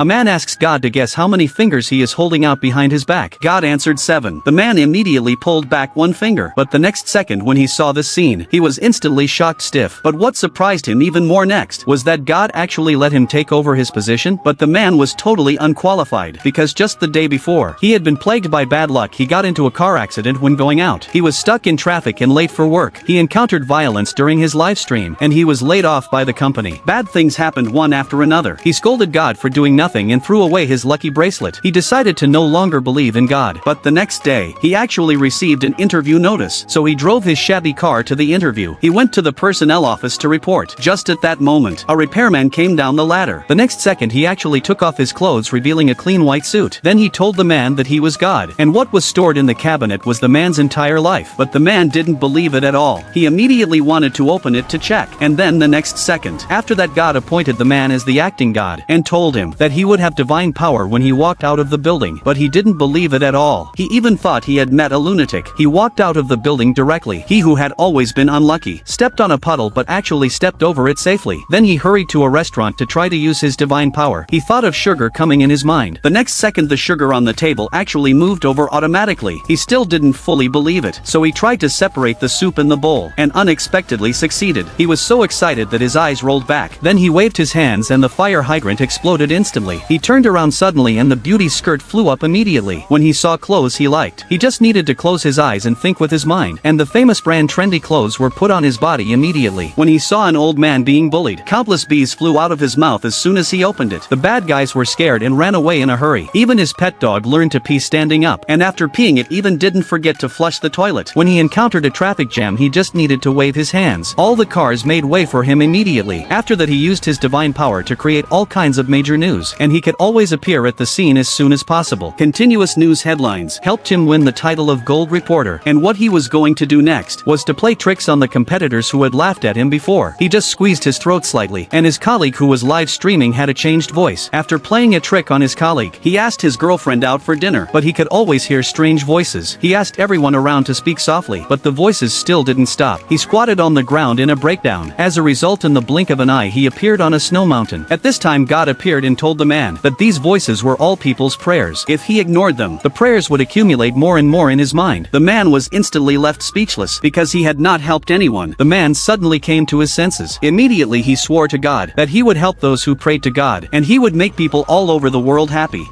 A man asks God to guess how many fingers he is holding out behind his back. God answered 7. The man immediately pulled back one finger, but the next second when he saw this scene, he was instantly shocked stiff. But what surprised him even more next was that God actually let him take over his position, but the man was totally unqualified, because just the day before, he had been plagued by bad luck. He got into a car accident when going out. He was stuck in traffic and late for work. He encountered violence during his live stream, and he was laid off by the company. Bad things happened one after another. He scolded God for doing nothing and threw away his lucky bracelet. He decided to no longer believe in God. But the next day, he actually received an interview notice, so he drove his shabby car to the interview. He went to the personnel office to report. Just at that moment, a repairman came down the ladder. The next second he actually took off his clothes, revealing a clean white suit. Then he told the man that he was God, and what was stored in the cabinet was the man's entire life. But the man didn't believe it at all. He immediately wanted to open it to check, and then the next second, after that, God appointed the man as the acting God, and told him that he would have divine power when he walked out of the building. But he didn't believe it at all. He even thought he had met a lunatic. He walked out of the building directly. He who had always been unlucky stepped on a puddle but actually stepped over it safely. Then he hurried to a restaurant to try to use his divine power. He thought of sugar coming in his mind. The next second the sugar on the table actually moved over automatically. He still didn't fully believe it, so he tried to separate the soup in the bowl, and unexpectedly succeeded. He was so excited that his eyes rolled back. Then he waved his hands and the fire hydrant exploded instantly. He turned around suddenly and the beauty's skirt flew up immediately. When he saw clothes he liked, he just needed to close his eyes and think with his mind, and the famous brand trendy clothes were put on his body immediately. When he saw an old man being bullied, countless bees flew out of his mouth as soon as he opened it. The bad guys were scared and ran away in a hurry. Even his pet dog learned to pee standing up, and after peeing it even didn't forget to flush the toilet. When he encountered a traffic jam he just needed to wave his hands. All the cars made way for him immediately. After that he used his divine power to create all kinds of major news, and he could always appear at the scene as soon as possible. Continuous news headlines helped him win the title of Gold Reporter, and what he was going to do next was to play tricks on the competitors who had laughed at him before. He just squeezed his throat slightly, and his colleague who was live streaming had a changed voice. After playing a trick on his colleague, he asked his girlfriend out for dinner, but he could always hear strange voices. He asked everyone around to speak softly, but the voices still didn't stop. He squatted on the ground in a breakdown. As a result, in the blink of an eye he appeared on a snow mountain. At this time God appeared and told the man that these voices were all people's prayers. If he ignored them, the prayers would accumulate more and more in his mind. The man was instantly left speechless because he had not helped anyone. The man suddenly came to his senses. Immediately he swore to God that he would help those who prayed to God, and he would make people all over the world happy.